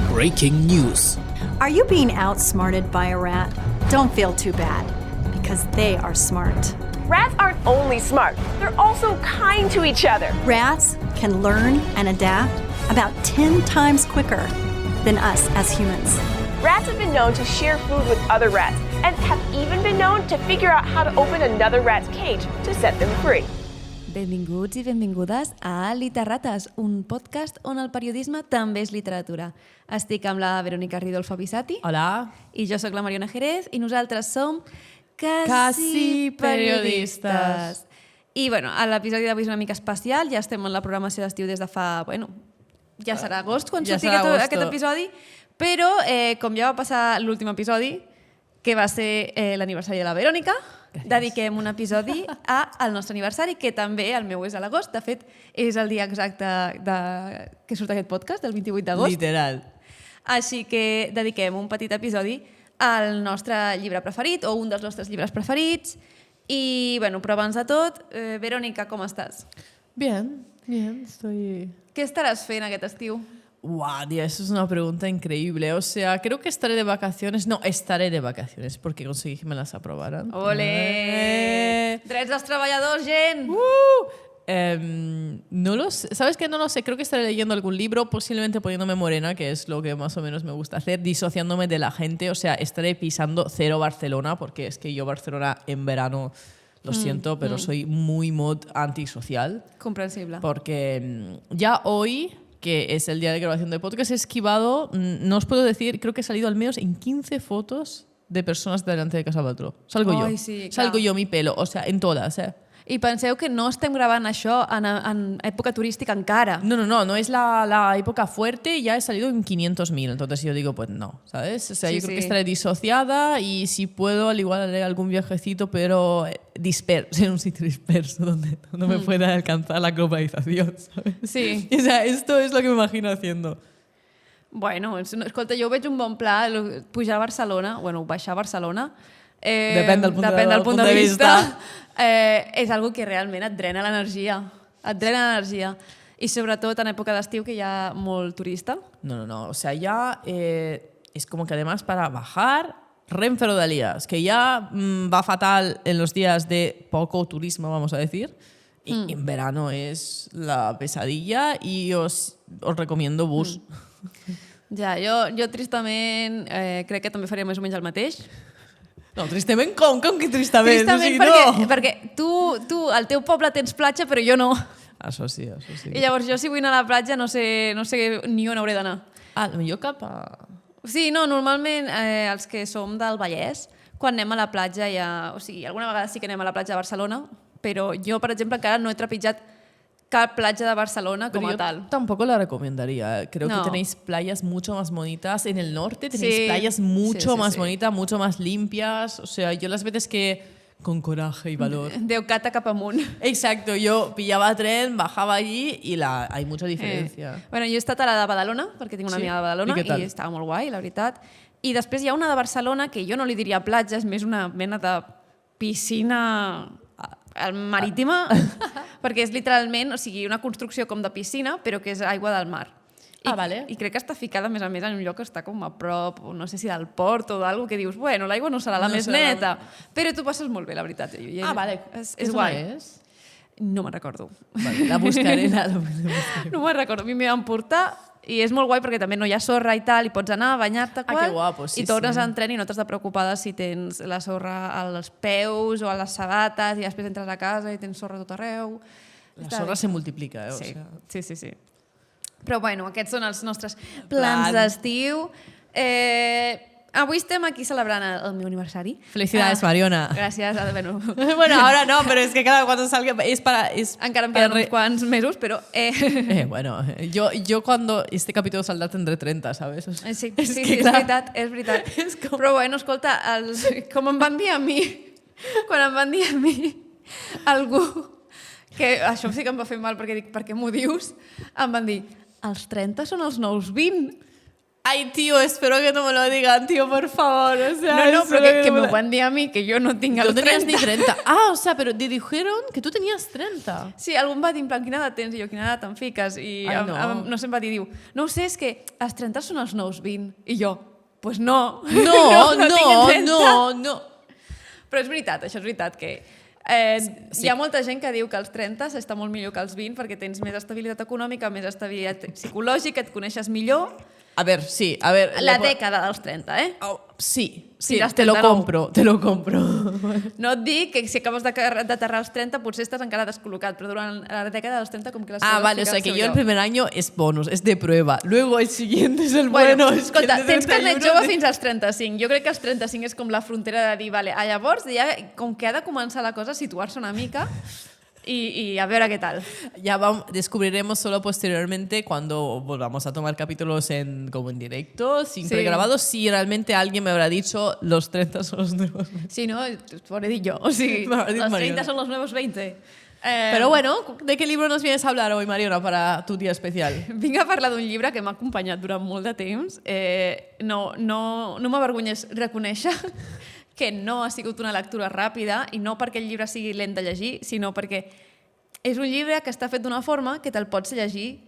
Breaking news. Are you being outsmarted by a rat? Don't feel too bad, because they are smart. Rats aren't only smart, they're also kind to each other. Rats can learn and adapt about 10 times quicker than us as humans. Rats have been known to share food with other rats and have even been known to figure out how to open another rat's cage to set them free. Benvinguts i benvingudes a Literrates, un podcast on el periodisme també és literatura. Estic amb la Verónica Ridolfo Bisatti. Hola. I jo sóc la Mariona Jerez i nosaltres som Quasi periodistes. I bueno, l'episodi d'avui és una mica especial, ja estem en la programació d'estiu des de fa... Bueno, ja serà agost quan surti aquest episodi, però com ja va passar l'últim episodi, que va ser l'aniversari de la Verònica, dediquem un episodi al nostre aniversari, que també el meu és a l'agost. De fet, és el dia exacte que surt aquest podcast, el 28 d'agost. Literal. Així que dediquem un petit episodi al nostre llibre preferit, o un dels nostres llibres preferits. I, bueno, però abans de tot, Verònica, com estàs? Bien, estoy... Què estaràs fent aquest estiu? Wow, tía, eso es una pregunta increíble. O sea, creo que estaré de vacaciones. No, estaré de vacaciones porque conseguí que me las aprobaran. ¡Ole! ¡Drets dels treballadors, gent! No lo sé. ¿Sabes qué? No lo sé. Creo que estaré leyendo algún libro, posiblemente poniéndome morena, que es lo que más o menos me gusta hacer, disociándome de la gente. O sea, estaré pisando cero Barcelona, porque es que yo Barcelona en verano, lo siento, pero soy muy mod antisocial. Comprensible. Porque ya hoy, que es el día de grabación del podcast, he esquivado, no os puedo decir, creo que he salido al menos en 15 fotos de personas delante de Casa Patró. Salgo yo. Sí, Salgo yo, mi pelo. O sea, en todas, I penseu que no estem gravant això en època turística encara. No es la época fuerte, ya he salido en 500.000, entonces yo digo, pues no, ¿sabes? O sea, yo creo que estaré disociada y si puedo, al igual haré algún viajecito, pero disperso, en un sitio disperso, donde no me pueda alcanzar la globalización, ¿sabes? Sí. O sea, esto es lo que me imagino haciendo. Bueno, escolta, jo veig un bon pla, pujar a Barcelona, bueno, baixar a Barcelona, depèn del punt de vista. És algo que realment et drena l'energia. Et drena l'energia. I sobretot en època d'estiu, que hi ha molt turista. No. O sea, ya es como que además para bajar, Renfe Rodalías, que ya va fatal en los días de poco turismo, vamos a decir. Y en verano es la pesadilla y os recomiendo bus. Ja, jo tristament crec que també faria més o menys el mateix. No, tristament com que tristament? Tristament perquè tu al teu poble tens platja, però jo no. Això sí. I llavors jo si vull anar a la platja no sé ni on hauré d'anar. Potser cap a... Sí, no, normalment els que som del Vallès, quan anem a la platja o sigui, alguna vegada sí que anem a la platja de Barcelona, però jo, per exemple, encara no he trepitjat cap platja de Barcelona como tal. Tampoco la recomendaría. Creo que tenéis playas mucho más bonitas. En el norte tenéis playas mucho más bonitas, mucho más limpias. O sea, yo las veces que con coraje y valor... Deucata cap amunt. Exacto, yo pillaba tren, bajaba allí y hay mucha diferencia. Bueno, jo he estat a la de Badalona, perquè tinc una amiga de Badalona, i estava molt guai, la veritat. I després hi ha una de Barcelona que jo no li diria platja, és més una mena de piscina... marítima, perquè és literalment, o sigui, una construcció com de piscina, però que és aigua del mar. Vale. I crec que està ficada, a més, en un lloc que està com a prop, no sé si del port o d'alguna que dius, bueno, l'aigua no serà la més neta, però tu passes molt bé, la veritat. Vale. És guai. No me'n recordo. Vale, la buscaré. No me'n recordo. A mi m'hi van portar i és molt guai perquè també no hi ha sorra i tal, i pots anar a banyar-te que guapo, sí, i tornes en tren i no t'has de preocupar de si tens la sorra als peus o a les sabates i després entres a casa i tens sorra tot arreu. La sorra se multiplica, Sí. Però bueno, aquests són els nostres plans d'estiu. Avui estem aquí celebrant el meu aniversari. Felicidades, Mariona. Gràcies. Bueno, ahora no, pero es que claro, cuando salga encara em queden uns quants mesos, però... Bueno, yo cuando este capítulo saldrá tendré 30, ¿sabes? Sí, és veritat. Però bueno, escolta, com em van dir a mi, quan em van dir a mi algú, que això sí que em va fer mal perquè dic, per què m'ho dius? Em van dir, els 30 són els nous 20. Ay, tío, espero que no me lo digan, tío, por favor. O sea, No, espero però que no me ho van dir a mi, que jo no tinc No els tenías 30. ni 30. Ah, o sea, pero te dijeron que tú tenías 30. Sí, algú em va dir, en plan, quina edat tens? I jo, quina edat em fiques? I Ai, no. no sé, em va dir, diu, no ho sé, és que els 30 són els nous 20. I jo, pues no. No, tinc 30. no. Però és veritat, això és veritat, que hi ha molta gent que diu que als 30 s'està molt millor que als 20 perquè tens més estabilitat econòmica, més estabilitat psicològica, et coneixes millor. A ver, sí, a ver. La dècada dels 30, eh? Sí, Diràs te lo 39. compro. No et dic que si acabes d'aterrar als 30 potser estàs encara descol·locat, però durant la dècada dels 30 com que les coses Vale, o fiquen sea al que seu yo el lloc. primer año es bonus, es de prueba. Luego el siguiente es el bueno. Es que el escolta, de tens carnet 31 jove fins als 35. Jo crec que els 35 és com la frontera de dir, vale, llavors ja com que ha de començar la cosa a situar-se una mica y a ver qué tal. Ya descubriremos solo posteriormente cuando volvamos a tomar capítulos como en directo, sin Sí. pregrabados, si realmente alguien me habrá dicho los 30 son los nuevos. Sí, no? T'ho hauré dit jo. O sigui, M'ho haurà dit los 30 Mariona. són los nuevos 20. Pero bueno, ¿de qué libro nos vienes a hablar hoy, Mariona, para tu día especial? Vinc a parlar d'un llibre que m'ha acompanyat durant molt de temps. No m'avergonyes reconèixer que no ha sigut una lectura ràpida i no perquè el llibre sigui lent de llegir, sinó perquè és un llibre que està fet d'una forma que te'l pots llegir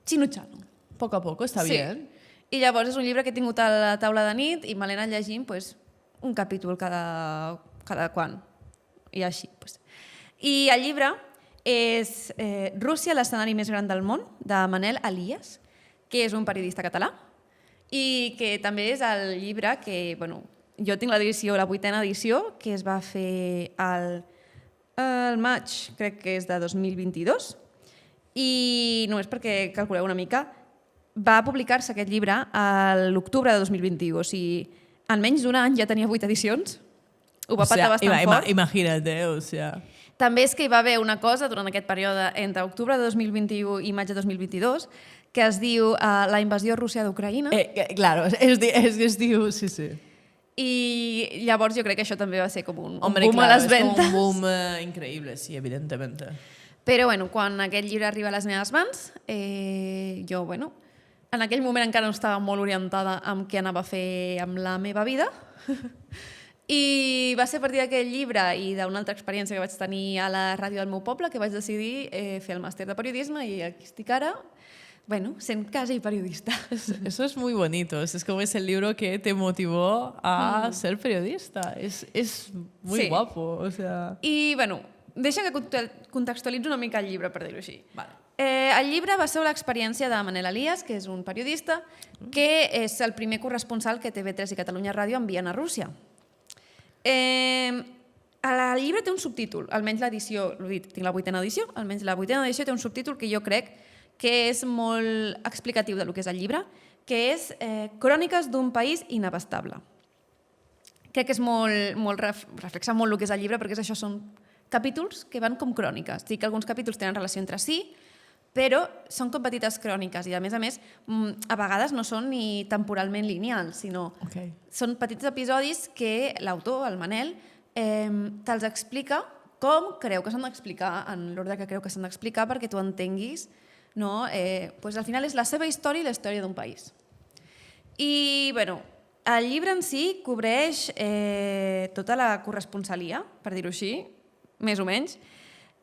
xinutxant. Poco a poco, está bien. I llavors és un llibre que he tingut a la taula de nit i me l'he anat llegint pues, un capítol cada quan. I així. Pues. I el llibre és Rússia, l'escenari més gran del món, de Manel Elias, que és un periodista català i que també és el llibre que, bueno, jo tinc l'edició, la 8a edició, que es va fer al maig, crec que és de 2022, i només perquè calculeu una mica, va publicar-se aquest llibre a l'octubre de 2021, o sigui, en menys d'un any ja tenia 8 edicions, ho va patar bastant fort. Imagínate, o sea... També és que hi va haver una cosa durant aquest període entre octubre de 2021 i maig de 2022 que es diu la invasió Rússia d'Ucraïna. Claro, es diu, sí. I llavors jo crec que això també va ser com un Hombre, boom claro, a les es ventes. como un boom increíble, sí, evidentemente. Però bueno, quan aquest llibre arriba a les meves mans, jo, bueno, en aquell moment encara no estava molt orientada amb què anava a fer amb la meva vida. I va ser a partir d'aquest llibre i d'una altra experiència que vaig tenir a la ràdio del meu poble que vaig decidir fer el màster de periodisme i aquí estic ara, bueno, sent quasi periodista. Eso es muy bonito. Es como es el libro que te motivó a ser periodista. Es muy Sí. guapo. O sea... I, bueno, deixa que contextualitzi una mica el llibre, per dir-ho així. Vale. El llibre va ser l'experiència de Manel Elias, que és un periodista, que és el primer corresponsal que TV3 i Catalunya Ràdio envien a Rússia. El llibre té un subtítol, almenys l'edició, l'he dit, tinc la 8a edició, almenys la 8a edició té un subtítol que jo crec que és molt explicatiu del que és el llibre, que és Cròniques d'un país inabastable. Crec que és reflexa molt el que és el llibre, perquè això són capítols que van com cròniques. Sí que alguns capítols tenen relació entre si, però són com petites cròniques i, a més, a vegades no són ni temporalment lineals, sinó són petits episodis que l'autor, el Manel, te'ls explica com creu que s'han d'explicar, en l'ordre que creu que s'han d'explicar perquè tu entenguis, no? Al final és la seva història i la història d'un país. I, bueno, el llibre en si cobreix tota la corresponsalia, per dir-ho així, més o menys.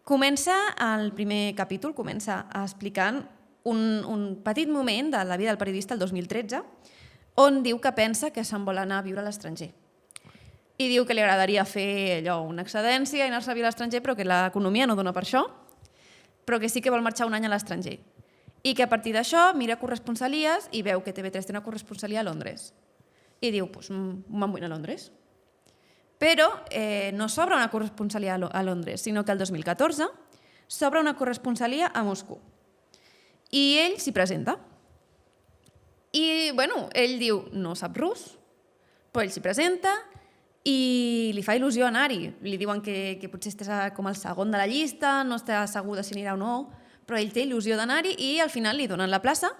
Comença, el primer capítol, comença explicant un petit moment de la vida del periodista el 2013, on diu que pensa que se'n vol anar a viure a l'estranger. I diu que li agradaria fer allò, una excedència i anar-se a viure a l'estranger, però que l'economia no dona per això, però que sí que vol marxar un any a l'estranger. I que a partir d'això mira corresponsalies i veu que TV3 té una corresponsalia a Londres. I diu, doncs me'n vull anar a Londres. Però no s'obre una corresponsalia a Londres, sinó que el 2014 s'obre una corresponsalia a Moscou. I ell s'hi presenta. I, bueno, ell diu, no sap rus, però ell s'hi presenta i li fa il·lusió anar-hi. Li diuen que potser estàs com el segon de la llista, no està segur de si anirà o no, però ell té il·lusió d'anar-hi i al final li donen la plaça.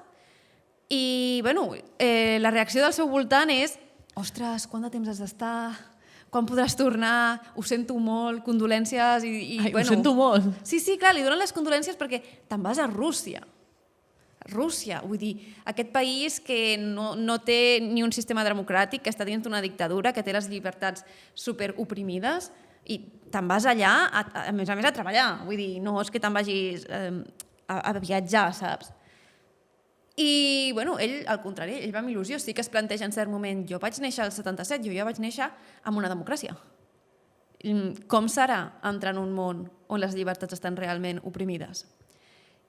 I, bueno, la reacció del seu voltant és ostres, quant de temps has d'estar? Quan podràs tornar? Ho sento molt, condolències i Ai, ho sento molt. Sí, clar, li donen les condolències perquè te'n vas a Rússia. Rússia, vull dir, aquest país que no té ni un sistema democràtic, que està dins d'una dictadura, que té les llibertats superoprimides, i te'n vas allà, a més a treballar. Vull dir, no és que te'n vagis a viatjar, saps? I, bueno, ell, al contrari, ell va amb il·lusió. Sí que es planteja en cert moment, jo vaig néixer al 77, jo ja vaig néixer amb una democràcia. Com serà entrar en un món on les llibertats estan realment oprimides?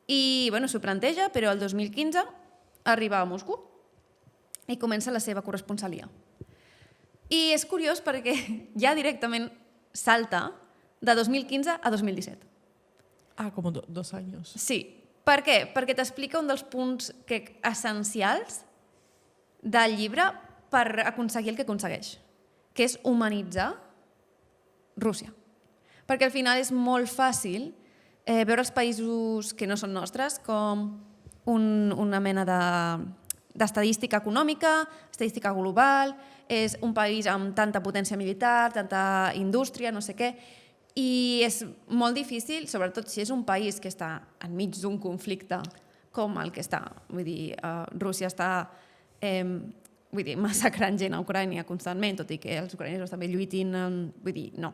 I, bueno, s'ho planteja, però el 2015 arriba a Moscou i comença la seva corresponsalia. I és curiós perquè ja directament salta de 2015 a 2017. Ah, com 2 anys. Sí. Per què? Perquè t'explica un dels punts essencials del llibre per aconseguir el que aconsegueix, que és humanitzar Rússia. Perquè al final és molt fàcil veure els països que no són nostres com una mena d'estadística econòmica, estadística global, és un país amb tanta potència militar, tanta indústria, no sé què, i és molt difícil, sobretot si és un país que està enmig d'un conflicte com el que està. Vull dir, Rússia està massacrant gent a Ucrània constantment, tot i que els ucraïnesos també lluitin, vull dir, no,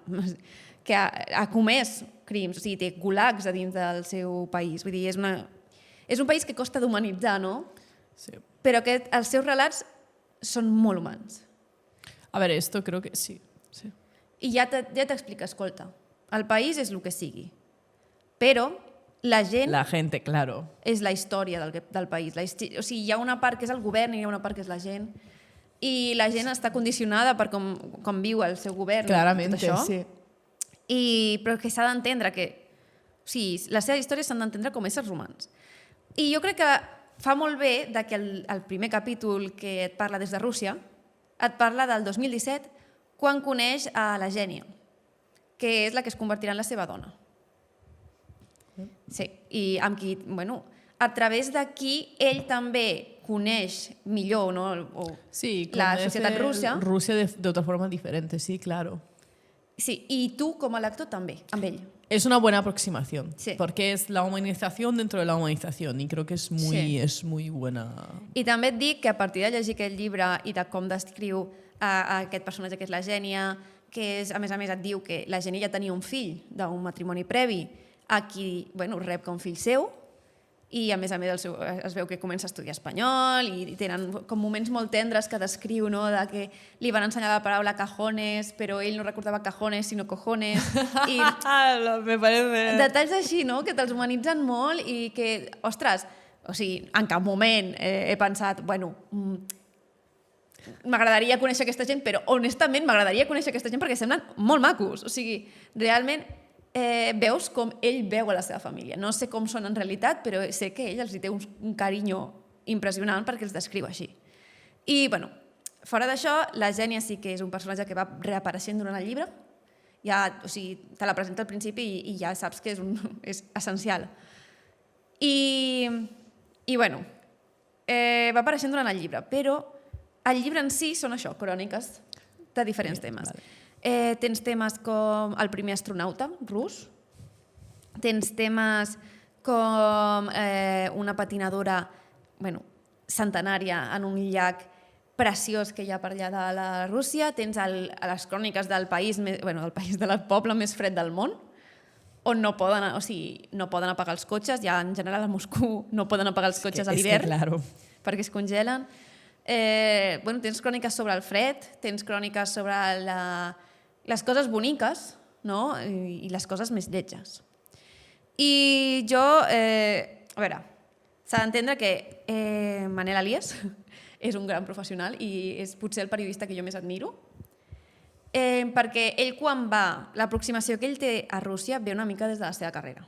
que ha comès crims, o sigui, té gulags a dins del seu país. Vull dir, és un país que costa d'humanitzar, no? Sí. Però els seus relats són molt humans. A veure, esto creo que sí. I ja t'explica, escolta, el país és el que sigui, però la gent... La gente, claro. És la història del país. O sigui, hi ha una part que és el govern i hi ha una part que és la gent. I la gent està condicionada per com viu el seu govern. Clarament, tot això. sí. Però que s'ha d'entendre que... O sigui, les seves històries s'han d'entendre com éssers humans. I jo crec que fa molt bé que el primer capítol que et parla des de Rússia et parla del 2017, quan coneix a la Gènia, que és la que es convertirà en la seva dona. Sí, i amb qui, bueno, a través d'aquí ell també coneix millor, ¿no? La societat russa. Rusia de otra forma diferente, sí, claro. Sí, y tú como lector també, amb ell. Es una buena aproximación, sí. Porque es la humanización dentro de la humanización y creo que es muy buena. I també et dic que a partir de llegir aquest llibre i de com descriu aquest personatge que és la Gènia, que és, a més et diu que la Gènia ja tenia un fill d'un matrimoni previ, a qui rep com fill seu, i a més es veu que comença a estudiar espanyol i tenen com moments molt tendres que descriu, no? De que li van ensenyar la paraula cajones, però ell no recordava cajones sinó cojones. I me parece... Detalls així, no? Que te'ls humanitzen molt i que, ostres, o sigui, en cap moment he pensat, bueno, m'agradaria conèixer aquesta gent, però honestament m'agradaria conèixer aquesta gent perquè semblen molt macos. O sigui, realment veus com ell veu a la seva família. No sé com són en realitat, però sé que ell els hi té un carinyo impressionant perquè els descriu així. I, bueno, fora d'això, la Gènia sí que és un personatge que va reapareixent durant el llibre. Ja, o sigui, te la presenta al principi i ja saps que és essencial. I bueno, va apareixent durant el llibre, però el llibre en si són això, cròniques de diferents temes. Vale. Tens temes com el primer astronauta rus, tens temes com una patinadora centenària en un llac preciós que hi ha per allà de la Rússia, tens les cròniques del país, del poble més fred del món, on no poden apagar els cotxes, ja en general a Moscou no poden apagar els cotxes a l'hivern perquè es congelen. Tens cròniques sobre el fred, tens cròniques sobre les coses boniques, no? I les coses més lletges. I jo, a veure, s'ha d'entendre que Manel Alias és un gran professional i és potser el periodista que jo més admiro, perquè ell quan l'aproximació que ell té a Rússia ve una mica des de la seva carrera.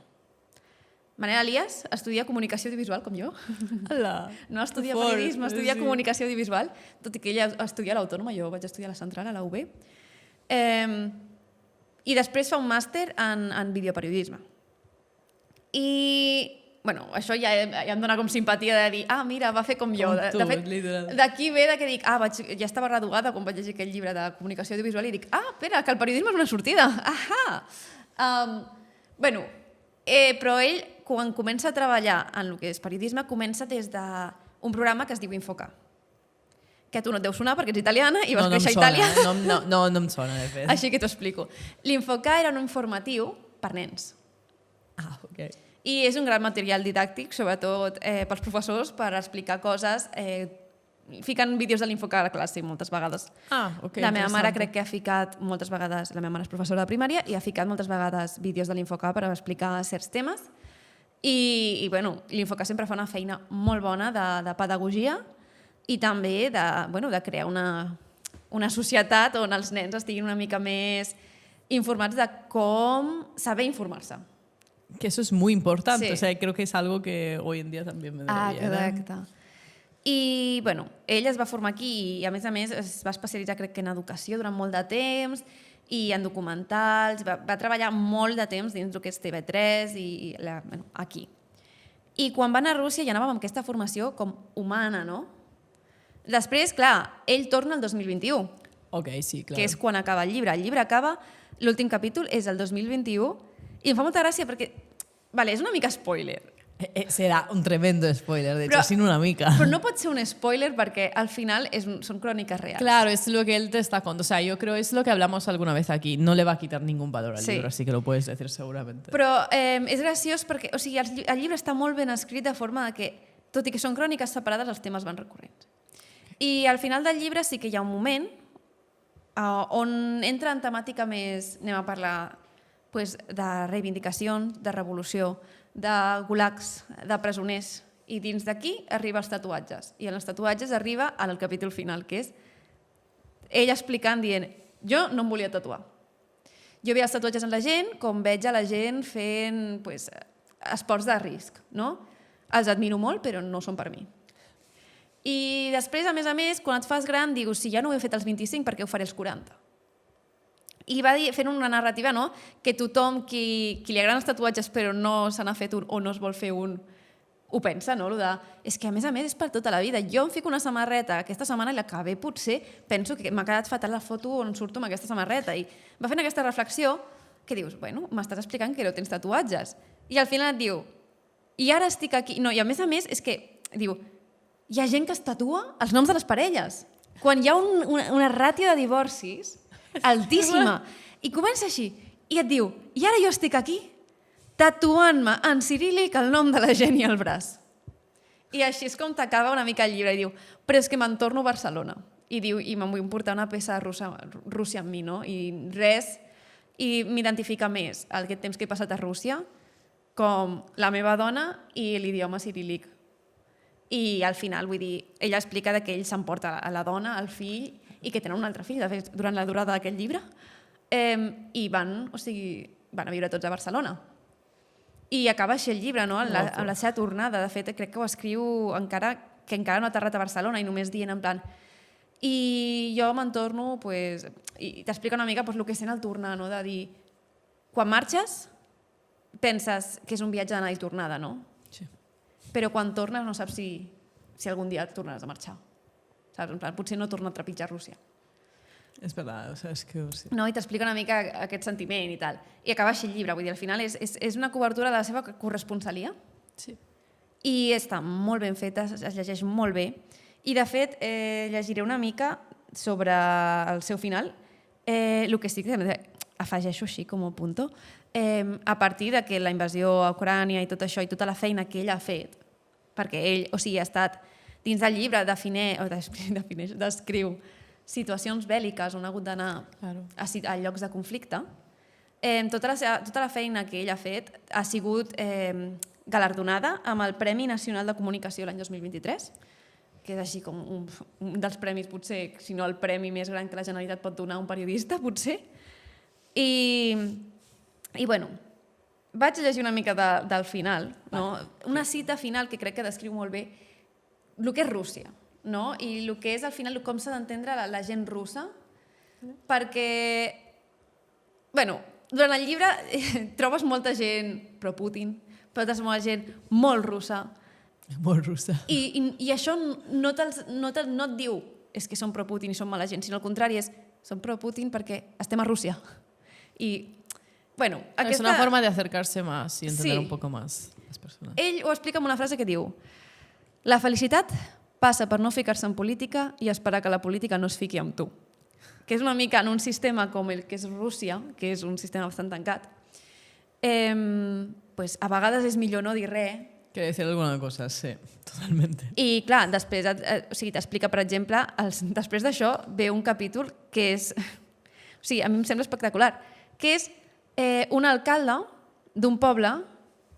Manel Alias estudia comunicació audiovisual, com jo. No estudia periodisme, estudia comunicació audiovisual, tot i que ella estudia a l'Autònoma, jo vaig estudiar a la Central, a la UB. I després fa un màster en videoperiodisme. I, bueno, això ja em dona com simpatia de dir, mira, va fer com jo. De fet, d'aquí ve que dic, ja estava graduada quan vaig llegir aquell llibre de comunicació audiovisual i dic, espera, que el periodisme és una sortida. Ahà! Bueno, però ell quan comença a treballar en el que és periodisme, comença des d'un programa que es diu Infoca. Que a tu no et deu sonar perquè ets italiana i vas créixer a Itàlia. No em sona, de fet. Així que t'ho explico. L'Infoca era un informatiu per nens. Ah, ok. I és un gran material didàctic, sobretot pels professors, per explicar coses. Fiquen vídeos de l'Infoca a la classe moltes vegades. Ah, ok. La meva mare crec que ha ficat moltes vegades, la meva mare és professora de primària, i ha ficat moltes vegades vídeos de l'Infoca per explicar certs temes. I bueno, l'Infoca sempre fa una feina molt bona de pedagogia i també de crear una societat on els nens estiguin una mica més informats de com saber informar-se. Que eso es muy importante, Sí. o sea, creo que es algo que hoy en día también vendría bien. Exacte. I, bueno, ell es va formar aquí i, a més, es va especialitzar, crec que en educació durant molt de temps i en documentals. Va treballar molt de temps dins del que és TV3 i aquí. I quan va anar a Rússia ja anava amb aquesta formació com humana, no? Després, clar, ell torna el 2021, Ok, sí, claro. que és quan acaba el llibre. El llibre acaba, l'últim capítol és el 2021, i em fa molta gràcia perquè, vale, és una mica spoiler, Será un tremendo spoiler, de hecho, Pero- sin una mica. però no pot ser un spoiler perquè al final són cròniques reals. Claro, es lo que él te está contando. O sea, yo creo es lo que hablamos alguna vez aquí. No le va a quitar ningún valor al Sí. libro, así que lo puedes decir seguramente. Però és graciós perquè o sigui, el llibre està molt ben escrit de forma que, tot i que són cròniques separades, els temes van recurrents. I al final del llibre sí que hi ha un moment on entra en temàtica més, anem a parlar pues, de reivindicacions, de revolució, de gulags, de presoners. I dins d'aquí arriba als tatuatges. I en els tatuatges arriba al capítol final, que és ell explicant, dient, jo no em volia tatuar. Jo veia els tatuatges en la gent com veig a la gent fent pues, esports de risc. No? Els admiro molt, però no són per mi. I després, a més, quan et fas gran, dius, si ja no ho he fet als 25, per què ho faré als 40? I va dir, fent una narrativa, no?, que tothom qui li agraden els tatuatges però no se n'ha fet un o no es vol fer un, ho pensa, no? És que a més és per tota la vida. Jo em fico una samarreta aquesta setmana i l'acabé, potser, penso que m'ha quedat fatal la foto on surto amb aquesta samarreta. I va fent aquesta reflexió que dius, bueno, m'estàs explicant que no tens tatuatges. I al final et diu, i ara estic aquí... No, i a més és que, diu, hi ha gent que es tatua els noms de les parelles. Quan hi ha una ràtio de divorcis altíssima. I comença així. I et diu, i ara jo estic aquí tatuant-me en ciríl·lic el nom de la gent i el braç. I així és com t'acaba una mica el llibre. I diu, però és que me'n torno a Barcelona. I diu, i me'n vull portar una peça de Rússia amb mi, no? I res, i m'identifica més aquest temps que he passat a Rússia com la meva dona i l'idioma ciríl·lic. I al final, vull dir, ella explica que ell s'emporta a la dona, al fill, i que tenen un altre fill, de fet, durant la durada d'aquest llibre, i van a viure tots a Barcelona. I acaba així el llibre, no?, amb la seva tornada. De fet, crec que ho escriu encara no ha aterrat a Barcelona i només dient en plan i jo me'n torno, pues, i t'explica una mica pues, el que sent el tornar, no?, de dir, quan marxes, penses que és un viatge d'anada i tornada, no? Sí. Però quan tornes no saps si algun dia tornaràs a marxar. Saps? En plan, potser no torna a trepitjar Rússia. Es verdad, o sea, es que... Sí. No? I t'explica una mica aquest sentiment i tal. I acaba així el llibre, vull dir, al final és una cobertura de la seva corresponsalia. Sí. I està molt ben feta, es llegeix molt bé. I, de fet, llegiré una mica sobre el seu final. El que sí que afegeixo així com a punto, a partir de que la invasió a Ucrània i tot això i tota la feina que ell ha fet, perquè ell, o sigui, ha estat dins del llibre descriu situacions bèl·liques on ha hagut d'anar a llocs de conflicte. Tota la feina que ell ha fet ha sigut galardonada amb el Premi Nacional de Comunicació l'any 2023, que és així com un dels premis, potser, si no el premi més gran que la Generalitat pot donar a un periodista, potser. I bueno, vaig llegir una mica del final, no? Una cita final que crec que descriu molt bé el que és Rússia, no? I el que és al final com s'ha d'entendre la gent russa, perquè, bueno, durant el llibre trobes molta gent pro-Putin, però trobes molta gent molt russa, Molt russa. i això no et diu és que són pro-Putin i són mala gent, sinó al contrari, són pro-Putin perquè estem a Rússia. I Bueno, Es una forma de acercarse más y entender un poco más las personas. Ell ho explica amb una frase que diu: la felicitat passa per no ficar-se en política i esperar que la política no es fiqui amb tu. Que és una mica en un sistema com el que és Rússia, que és un sistema bastant tancat, pues a vegades és millor no dir res. Quiere decir alguna cosa, sí, totalmente. I clar, després t'explica, per exemple, després d'això ve un capítol que és... O sigui, a mi em sembla espectacular, que és un alcalde d'un poble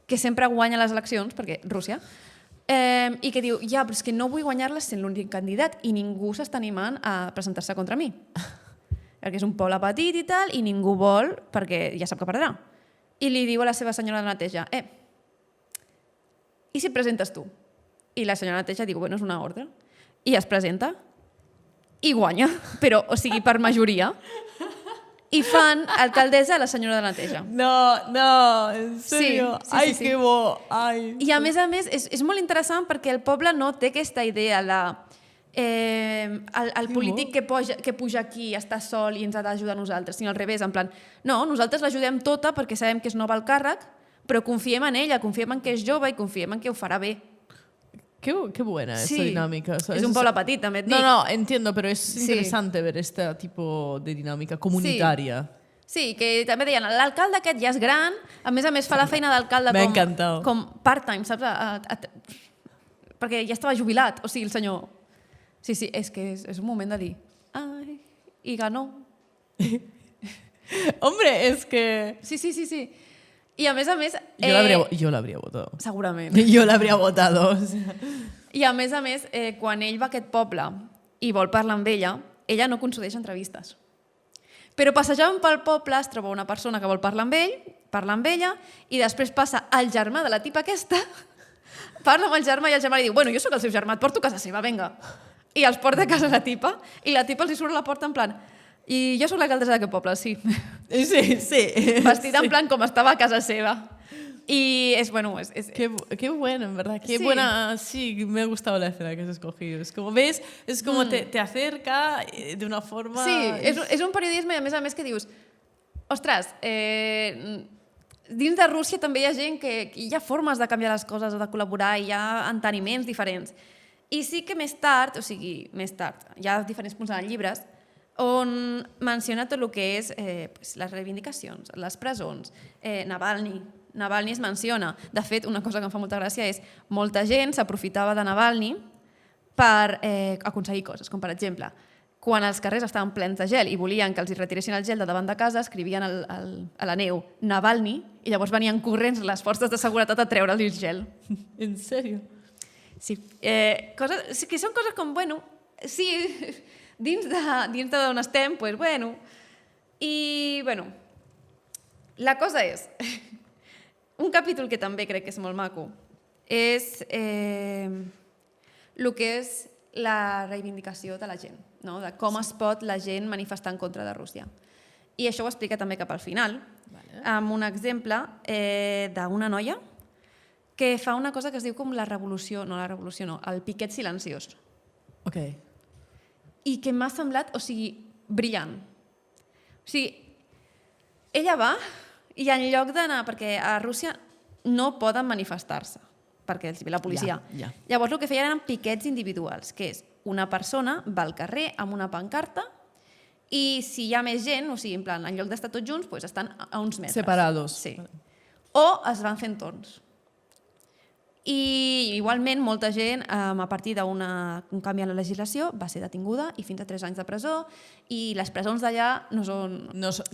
que sempre guanya les eleccions, perquè Rússia, i que diu, ja, però és que no vull guanyar-les sent l'únic candidat i ningú s'està animant a presentar-se contra mi. Perquè és un poble petit i tal, i ningú vol, perquè ja sap que perdrà. I li diu a la seva senyora de neteja, i si et presentes tu? I la senyora neteja diu, bueno, és una ordre. I es presenta i guanya, però, o sigui, per majoria. I fan alcaldessa a la senyora de neteja. No, en serio. Sí, Ai, sí. que bo. Ai. I a més, és molt interessant perquè el poble no té aquesta idea el polític que puja aquí està sol i ens ha d'ajudar a nosaltres, sinó al revés, en plan, no, nosaltres l'ajudem tota perquè sabem que és nova al càrrec, però confiem en ella, confiem en que és jove i confiem en que ho farà bé. Qué buena esta dinámica. Es un pueblo petit, també et dic. No, entiendo, pero es interesante ver este tipo de dinámica comunitaria. Sí, que també deien, l'alcalde aquest ja és gran, a més fa la feina d'alcalde com part-time, saps? Perquè ja estava jubilat, o sigui, el senyor... Sí, és que és un moment de dir, ai, i ganó. Hombre, es que... Sí. Y a més... Yo la habría votado. Segurament. Yo la habría votado. O sea. I a més, quan ell va a aquest poble i vol parlar amb ella no concedeix entrevistes. Però passejant pel poble es troba una persona que vol parlar amb ella, i després passa el germà de la tipa aquesta, parla amb el germà i el germà li diu, bueno, jo sóc el seu germà, et porto a casa seva, vinga. I els porta a casa la tipa, i la tipa els hi surt a la porta en plan, i jo sóc l'alcaldessa d'aquest poble, sí. Sí. Vestida en plan com estava a casa seva. Y es bueno, Qué bueno, en verdad. Qué buena. Sí, me ha gustado la escena que has escogido. Es como, ¿ves? Es como te acerca de una forma... Sí, és un periodisme i a més que dius, ostres, dins de Rússia també hi ha gent que hi ha formes de canviar les coses o de col·laborar, hi ha enteniments diferents. I sí que més tard, hi ha diferents punts en els llibres on menciona tot el que és les reivindicacions, les presons, Navalny es menciona. De fet, una cosa que em fa molta gràcia és molta gent s'aprofitava de Navalny per aconseguir coses, com per exemple, quan els carrers estaven plens de gel i volien que els hi retiressin el gel de davant de casa, escrivien a la neu Navalny i llavors venien corrents les forces de seguretat a treure'ls el gel. ¿En serio? Sí. Que són coses com, bueno, sí, dins d'on estem, doncs, bueno. I, bueno, la cosa és... Un capítol que també crec que és molt maco és el que és la reivindicació de la gent, no? De com es pot la gent manifestar en contra de Rússia. I això ho explica també cap al final, amb un exemple d'una noia que fa una cosa que es diu com el piquet silenciós. Ok. I que m'ha semblat, brillant. O sigui, ella va i en lloc d'anar, perquè a Rússia no poden manifestar-se, perquè els ve la policia. Ja. Llavors el que feien eren piquets individuals, que és una persona va al carrer amb una pancarta i si hi ha més gent, en plan, en lloc d'estar tots junts, estan a uns metres. Separados. Sí. O es van fent torns. I igualment molta gent, a partir d'un canvi en la legislació, va ser detinguda i fins a 3 anys de presó, i les presons d'allà no són...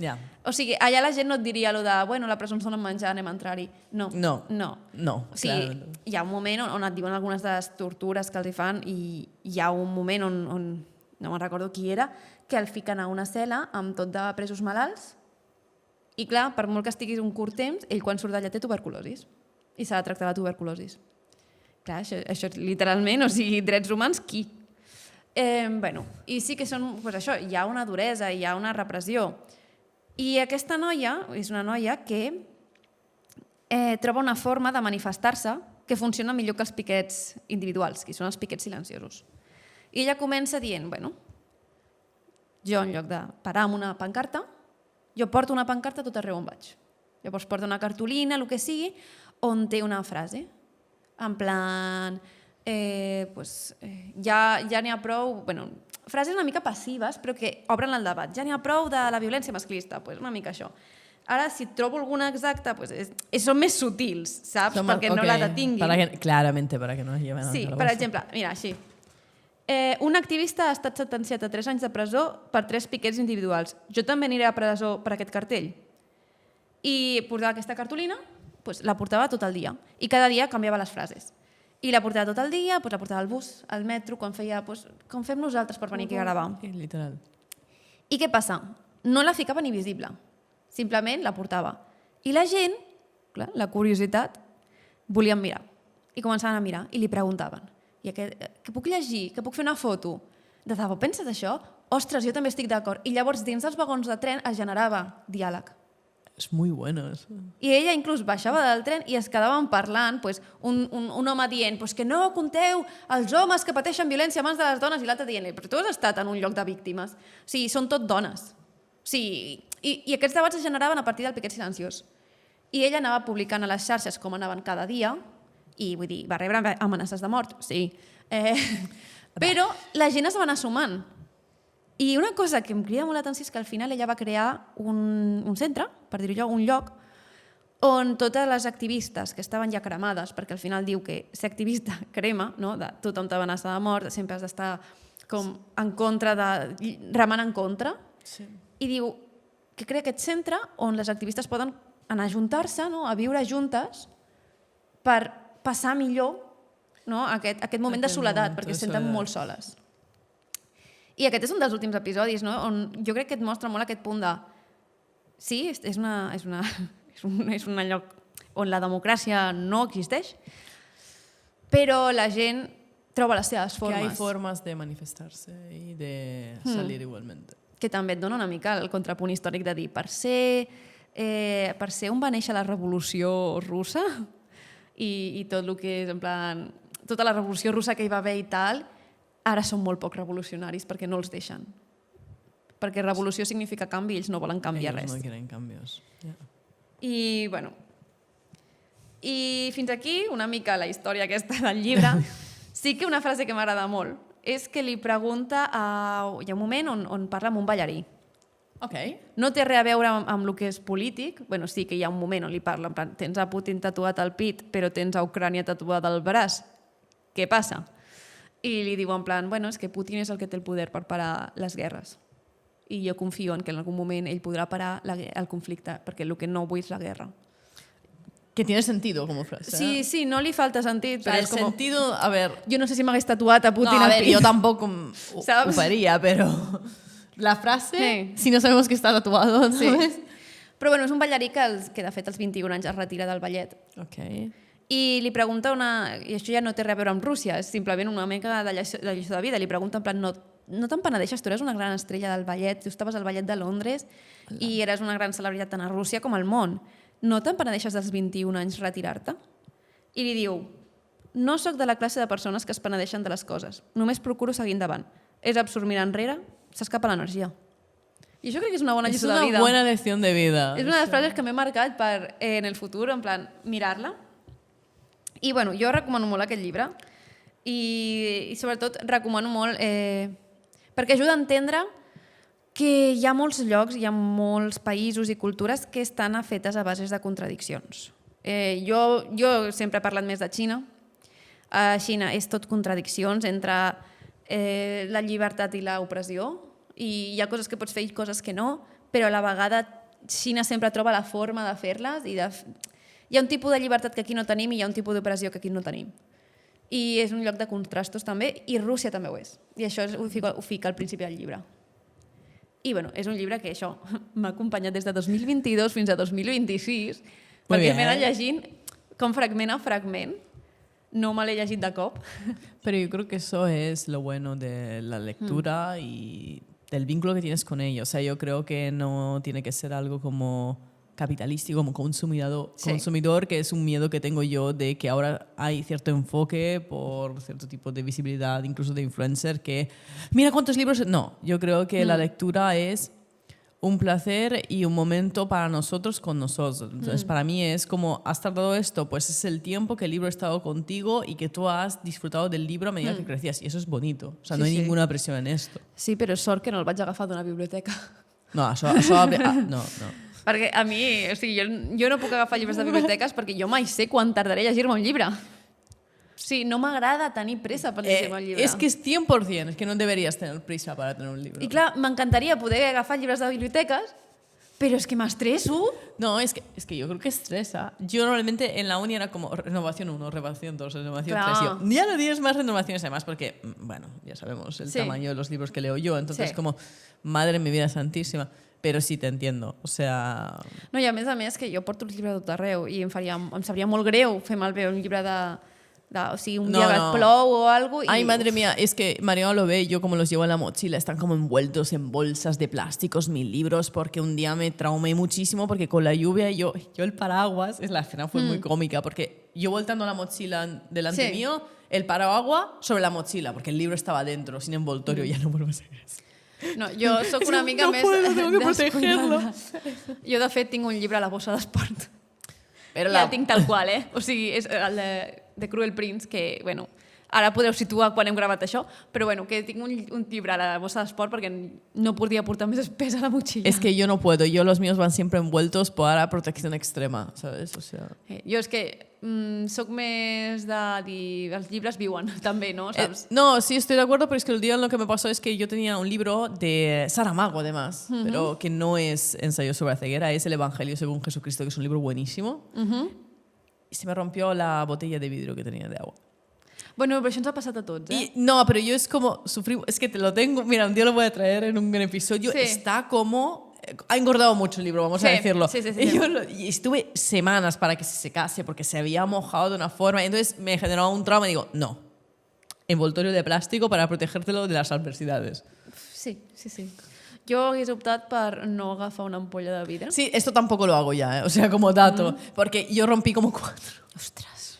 Ja. O sigui, allà la gent no et diria allò de, bueno, la presó ens donen menjar, anem a entrar-hi. No. O sigui, hi ha un moment on et diuen algunes de les tortures que els hi fan i hi ha un moment on no me'n recordo qui era, que el fiquen a una cel·la amb tot de presos malalts i clar, per molt que estiguis un curt temps, ell quan surt d'allà té tuberculosis. I s'ha de tractar la tuberculosis. Clar, això és literalment, drets humans, qui? I sí que són, això, hi ha una duresa, hi ha una repressió. I aquesta noia és una noia que troba una forma de manifestar-se que funciona millor que els piquets individuals, que són els piquets silenciosos. I ella comença dient, jo en lloc de parar amb una pancarta, jo porto una pancarta tot arreu on vaig. Llavors porta una cartolina, el que sigui, on té una frase. En plan, ja n'hi ha prou... Bueno, frases una mica passives, però que obren el debat. Ja n'hi ha prou de la violència masclista, pues una mica això. Ara, si trobo alguna exacta, pues són més sutils, saps? Perquè no la detinguin. Claramente, para que no la lleven al Sí, calabozo. per exemple, mira, així. Un activista ha estat sentenciat a 3 anys de presó per 3 piquets individuals. Jo també aniré a presó per aquest cartell. I portava aquesta cartolina, pues, la portava tot el dia. I cada dia canviava les frases. I la portava tot el dia, pues, la portava al bus, al metro, quan feia, pues, com fem nosaltres per venir aquí a gravar. Literal. I què passa? No la ficava ni visible. Simplement la portava. I la gent, clar, la curiositat, volien mirar. I començaven a mirar i li preguntaven. I que puc llegir? Que puc fer una foto? De debò, penses això? Ostres, jo també estic d'acord. I llavors dins dels vagons de tren es generava diàleg. És muy bueno eso. I ella inclús baixava del tren i es quedaven parlant, pues, un home dient pues, que no conteu els homes que pateixen violència a mans de les dones i l'altre dient però tu has estat en un lloc de víctimes. O sigui, són tot dones. O sigui, i aquests debats es generaven a partir del piquet silenciós. I ella anava publicant a les xarxes com anaven cada dia i vull dir, va rebre amenaces de mort, sí. Però la gent es va anar sumant. I una cosa que em crida molt l'atenció és que al final ella va crear un centre, per dir-ho, un lloc, on totes les activistes que estaven ja cremades, perquè al final diu que ser activista crema, no? De tothom t'amenaça de mort, sempre has d'estar com en contra, remant en contra, Sí. i diu que crea aquest centre on les activistes poden anar a juntar-se, no? A viure juntes per passar millor, no? aquest moment de soledat, perquè es senten molt soles. I aquest és un dels últims episodis, no? On jo crec que et mostra molt aquest punt de... Sí, és un lloc on la democràcia no existeix, però la gent troba les seves formes. Que hay formas de manifestarse y de salir igualmente. Que també et dona una mica el contrapunt històric de dir per ser on va néixer la revolució russa i tot el que és, en plan, tota la revolució russa que hi va haver i tal, ara són molt poc revolucionaris perquè no els deixen. Perquè revolució significa canvi i ells no volen canviar res. Ellos no quieren cambios. Yeah. I, bueno, i fins aquí una mica la història aquesta del llibre. Sí que una frase que m'agrada molt és que li pregunta hi ha un moment on parla amb un ballarí. Ok. No té res a veure amb el que és polític. Bueno, sí que hi ha un moment on li parla, en plan, tens a Putin tatuat al pit, però tens a Ucrània tatuada al braç. Què passa? I li diu en plan, bueno, és que Putin és el que té el poder per parar les guerres. I jo confio en que en algun moment ell podrà parar el conflicte, perquè el que no vull és la guerra. Que tiene sentido como frase. Sí, sí, no li falta sentit, O sea, però el és com... sentido, a ver... Jo no sé si m'hagués tatuat a Putin No, a al ver, pit. yo tampoco ¿Sabes? ocuparía, pero la frase, Sí. si no sabemos que está tatuado, ¿sabes? Però bueno, és un ballarí que de fet als 21 anys es retira del ballet. Ok. I li pregunta i això ja no té res a veure amb Rússia, és simplement una mica de lliçó de vida. Li pregunta en plan, no te'n penedeixes, tu eres una gran estrella del ballet, tu estaves al ballet de Londres i eres una gran celebritat tant a Rússia com al món. No te'n penedeixes dels 21 anys retirar-te? I li diu, no sóc de la classe de persones que es penedeixen de les coses, només procuro seguir endavant. És absurd mirar enrere, s'escapa l'energia. I això crec que és una bona lliçó de vida. Es una buena lección de vida. És una de les frases que m'he marcat per, en el futur, en plan, mirar-la. I bueno, jo recomano molt aquest llibre i sobretot recomano molt perquè ajuda a entendre que hi ha molts llocs, hi ha molts països i cultures que estan fetes a bases de contradiccions. Jo sempre he parlat més de Xina. A Xina és tot contradiccions entre la llibertat i l'opressió i hi ha coses que pots fer i coses que no, però a la vegada Xina sempre troba la forma de fer-les i hi ha un tipus de llibertat que aquí no tenim i hi ha un tipus d'opressió que aquí no tenim. I és un lloc de contrastos també, i Rússia també ho és. I això ho fica al principi del llibre. I bueno, és un llibre que això m'ha acompanyat des de 2022 fins a 2026, perquè m'he anat llegint com fragment a fragment. No me l'he llegit de cop. Pero yo creo que eso es lo bueno de la lectura y del vínculo que tienes con ella. O sea, yo creo que no tiene que ser algo como capitalístico, como consumidor, que es un miedo que tengo yo de que ahora hay cierto enfoque por cierto tipo de visibilidad, incluso de influencer, que mira cuántos libros... No, yo creo que la lectura es un placer y un momento para nosotros con nosotros. Entonces, para mí es como, has tardado esto, pues es el tiempo que el libro ha estado contigo y que tú has disfrutado del libro a medida que crecías. Y eso es bonito. O sea, no hay ninguna presión en esto. Sí, però és sort que no el vaig agafar d'una biblioteca. No, això no. Perquè a mi, o sigui, jo no puc agafar llibres de biblioteques perquè jo mai sé quan tardaré a llegir-me un llibre. Sí, no m'agrada tenir pressa per llegir-me un llibre. Es que es 100%, es que no deberías tener prisa para tener un libro. I clar, m'encantaria poder agafar llibres de biblioteques, pero es que m'estresso. No, es que yo creo que estresa. Yo normalmente en la uni era como renovación 1, renovación 2, renovación 3. Claro. Ya no tienes más renovaciones además porque, bueno, ya sabemos el tamaño de los libros que leo yo. Entonces como, madre mi vida santísima. Però sí, t'entiendo. O sea... No, i a més, que jo porto els llibres a tot arreu i em sabria molt greu fer malbé un llibre o sigui, un día que plou o algo. Ay, madre mía, es que Mariano lo ve, yo como los llevo en la mochila, están como envueltos en bolsas de plásticos, 1000 libros, porque un día me traumé muchísimo porque con la lluvia yo el paraguas, la escena fue muy cómica, porque yo voltando la mochila delante mío, el paraguas sobre la mochila, porque el libro estaba dentro, sin envoltorio, ya no vuelvo a ser eso. No, jo sóc una mica més... tengo que protegerlo. Jo, de fet, tinc un llibre a la bossa d'esport. Però Ja el tinc tal qual, eh? O sigui, és el de Cruel Prince, que, bueno, ara podeu situar quan hem gravat això, però, bueno, que tinc un llibre a la bossa d'esport perquè no podia portar més pes a la motxilla. Es que yo no puedo, los míos van siempre envueltos para protección extrema, ¿sabes? O sea... Jo és que sóc més de dir... Els llibres viuen, també, ¿no? ¿Sabes? No, sí, estoy de acuerdo, pero es que el día lo que me pasó es que yo tenía un libro de Saramago, además, pero que no es ensayo sobre la ceguera, es El Evangelio según Jesucristo, que es un libro buenísimo. Y se me rompió la botella de vidrio que tenía de agua. Bueno, però això ens ha passat a tots, eh? No, pero yo es como... es que te lo tengo... Mira, un día lo voy a traer en un episodio. Sí. Está como... Ha engordado mucho el libro, vamos a decirlo. Sí. Y estuve semanas para que se secase porque se había mojado de una forma. Entonces me generaba un trauma y digo, no. Envoltorio de plástico para protegértelo de las adversidades. Sí. Jo hagués optat per no agafar una ampolla de vidre. Sí, esto tampoco lo hago ya, ¿eh? O sea, como dato. Porque yo rompí como 4. Ostras.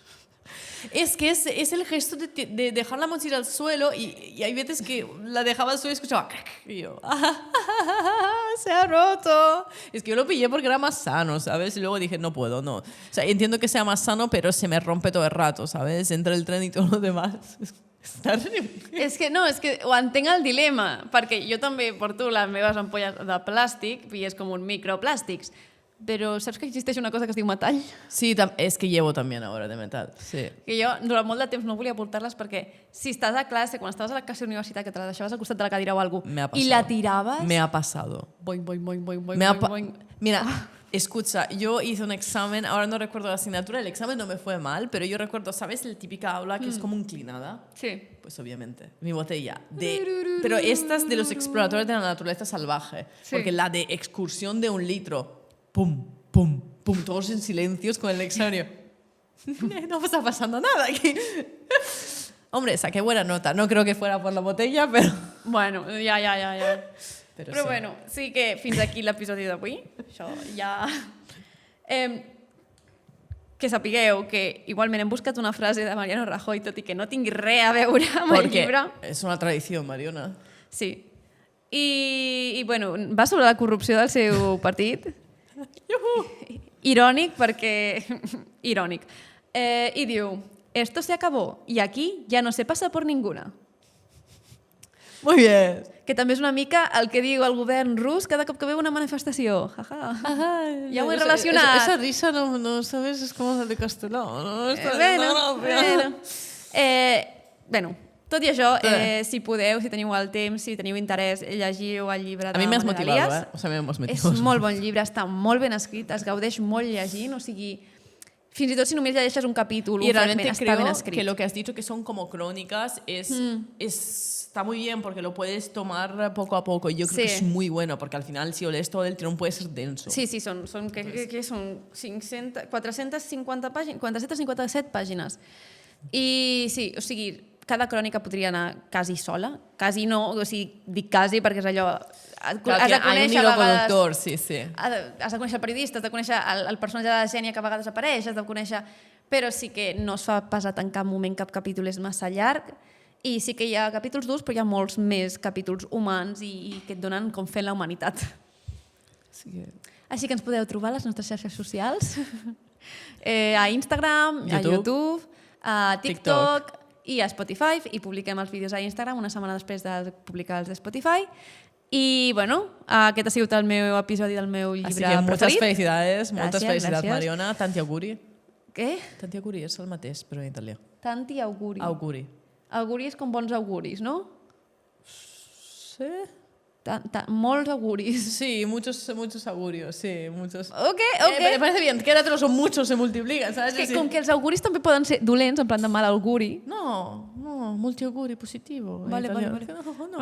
Es que es el gesto de dejar la mochila al suelo y hay veces que la dejaba al suelo y escuchaba y yo, se ha roto. Es que yo lo pillé porque era más sano, ¿sabes? Y luego dije, no puedo, no. O sea, entiendo que sea más sano, pero se me rompe todo el rato, ¿sabes? Entre el tren y todo lo demás. És que ho entenc el dilema, perquè jo també porto les meves ampolles de plàstic i és com un microplàstics. Però saps que existeix una cosa que es diu metall? Sí, es que llevo también ahora de metal, sí. Que jo durant molt de temps no volia portar-les perquè si estàs a classe, quan estaves a la classe universitat, que te la deixaves al costat de la cadira o alguna cosa, i la tiraves... Me ha pasado. Boing. Mira, escucha, yo hice un examen, ahora no recuerdo la asignatura, el examen no me fue mal, pero yo recuerdo, ¿sabes? La típica aula que es como inclinada. Sí. Pues obviamente, mi botella. Pero estas de los exploradores de la naturaleza salvaje, sí. Porque la de excursión de 1 litro... Pum, pum, pum, todos en silencios con el leccionario. No está pasando nada aquí. Hombre, saqué buena nota. No creo que fuera por la botella, pero... Bueno, ja. Però sí. bueno, sí que fins aquí l'episodi d'avui. Això ja... Que sapigueu que igualment hem buscat una frase de Mariano Rajoy, tot i que no tingui res a veure amb el llibre. És una tradició, Mariona. Sí. I bueno, va sobre la corrupció del seu partit. Irònic, perquè... Irònic. I diu, esto se acabó y aquí ya no se pasa por ninguna. Muy bien. Que també és una mica el que diu el govern rus cada cop que veu una manifestació. Ja ho he relacionat. Esa risa no sabes, es como el de Castelao. ¿No? Bueno, tot i això, si podeu, si teniu el temps, si teniu interès, llegiu el llibre de A mi m'has Manuel motivado, Elias. O sea, me hemos És motivado. molt bon llibre, està molt ben escrit, es gaudeix molt llegint, o sigui, fins i tot si només llegeixes un capítol, Y un realmente fragment, està ben creo escrit. que lo que has dicho que son como crónicas está muy bien porque lo puedes tomar poco a poco y yo creo que es muy bueno porque al final si lo lees todo el tirón puede ser denso. Sí, són 457 pàgines. I sí, o sigui, cada crònica podria anar quasi sola, quasi no, o sigui, dic quasi perquè és allò... Has de Hay un conèixer hilo a vegades... conductor, sí. Has de conèixer el periodista, has de conèixer el personatge de la Xènia que a vegades apareix, has de conèixer... Però sí que no es fa pesat en cap moment, cap capítol és massa llarg, i sí que hi ha capítols durs, però hi ha molts més capítols humans i que et donen com fent la humanitat. Així que ens podeu trobar a les nostres xarxes socials. A Instagram, a YouTube, a TikTok i a Spotify. I publiquem els vídeos a Instagram una setmana després de publicar els de Spotify. I, bueno, aquest ha sigut el meu episodi del meu llibre Así que preferit. muchas felicidades, moltes felicitats, gràcies. Mariona. Tanti auguri. Què? Tanti auguri és el mateix, però en italià. Tanti auguri. Auguri. Auguri és com bons auguris, no? Sí? Molts auguris. Sí, muchos augurios, sí, muchos. Ok. Me parece bien, que ahora son muchos, se multiplican, ¿sabes? És que com que els auguris també poden ser dolents, en plan de mal auguri. No, multiauguri positivo. Vale.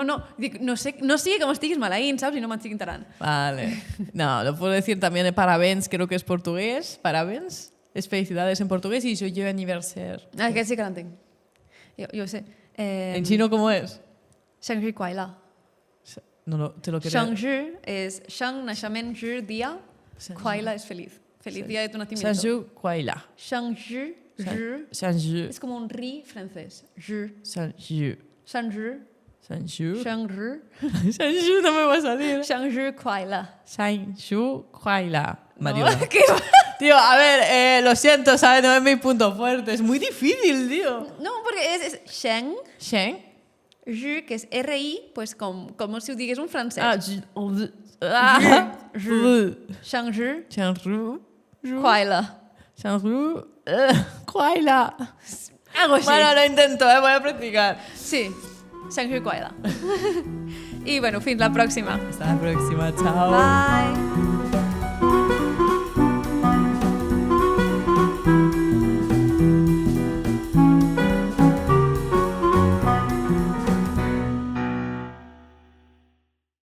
No, dic, no sigui que m'estiguis maleint, saps? I no m'estic enterant. Vale. No, lo puedo decir también de parabéns, creo que es portugués. Parabéns. Es felicidades en portugués y joyeux anniversaire. Aquest sí que l'entenc. Jo ho sé. ¿En chino cómo es? Shangri Kuaila. No, te lo quería... Shangri és Shang, naixement, Zhi, dia. Kuaila és feliz. Feliz dia de tu nacimiento. Shangju Kuaila. Shangri, Zhi. Shangju. És com un ri francès. Zhi. Shangju. Shangri. Shangju. Shangri. Shangju no me va a salir. Shangri Kuaila. Shangju Kuaila. Mariona. No, ¿qué? Tío, a ver, lo siento, ¿sabes? No es mi punto fuerte. Es muy difícil, tío. No, perquè és Shang, Shang. Zhi, que és R-I, pues com si ho digués un francès. Shangri Shangju. Kuaila. Shangju. Kuaila. Algo així. Bueno, lo intento, voy a practicar. Sí, Shangri Kuaila. I, bueno, fins la pròxima. Hasta la próxima, chao. Bye.